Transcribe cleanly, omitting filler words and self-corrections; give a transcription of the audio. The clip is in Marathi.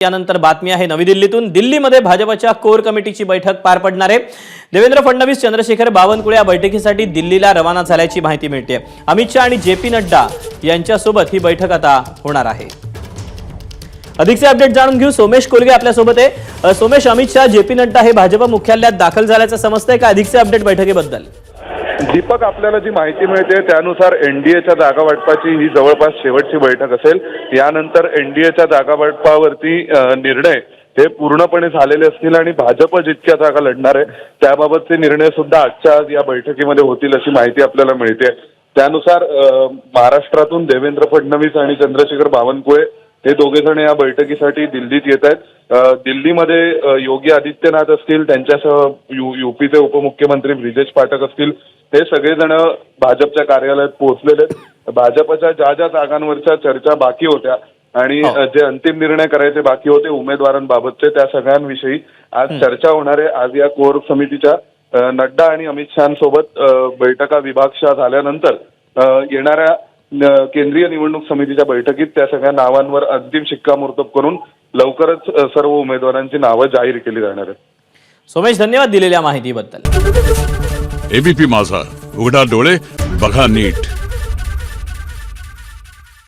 यानंतर बातमी आहे नवी दिल्लीतून। दिल्लीमध्ये भाजपच्या कोर कमिटीची बैठक पार पडणार आहे। देवेंद्र फडणवीस, चंद्रशेखर बावनकुळे या बैठकीसाठी दिल्लीला रवाना झाल्याची माहिती मिळते। अमित शाह आणि जेपी नड्डा यांच्यासोबत ही बैठक आता होणार आहे। अधिकचे अपडेट जाणून घेऊ, सोमेश कोलगे आपल्या सोबत आहे। सोमेश, अमित शाह, जेपी नड्डा हे भाजप मुख्यालयात दाखल झाल्याचं समजतंय का? अधिकचे अपडेट बैठकीबद्दल। दीपक, आपल्याला जी माहिती मिळते त्यानुसार एनडीएच्या जागा वाटपाची ही जवळपास शेवटची बैठक असेल। यानंतर एनडीएच्या जागा वाटपावरती निर्णय हे पूर्णपणे झालेले असतील आणि भाजप जितक्या जागा लढणार आहे त्याबाबतचे निर्णय सुद्धा आजच्या आज या बैठकीमध्ये होतील अशी माहिती आपल्याला मिळते। त्यानुसार महाराष्ट्रातून देवेंद्र फडणवीस आणि चंद्रशेखर बावनकुळे हे दोघे जण या बैठकीसाठी दिल्लीत येत आहेत। दिल्लीमध्ये योगी आदित्यनाथ असतील, त्यांच्यासह यूपीचे उपमुख्यमंत्री ब्रिजेश पाठक असतील, हे सगळेजण भाजपच्या कार्यालयात पोहोचलेले आहेत। भाजपच्या ज्या ज्या जागांवरच्या चर्चा बाकी होत्या आणि जे अंतिम निर्णय करायचे बाकी होते उमेदवारांबाबतचे, त्या सगळ्यांविषयी आज चर्चा होणार आहे। आज या कोर समितीच्या नड्डा आणि अमित शहासोबत बैठका विभागशः झाल्यानंतर येणाऱ्या केंद्रीय निवडणूक समितीच्या बैठकीत त्या सगळ्या नावांवर अंतिम शिक्कामोर्तब करून लवकरच सर्व उमेदवारांची नावं जाहीर केली जाणार आहेत। सोमेश, धन्यवाद दिलेल्या माहितीबद्दल। एबीपी माझा, उघडा डोळे बघा नीट।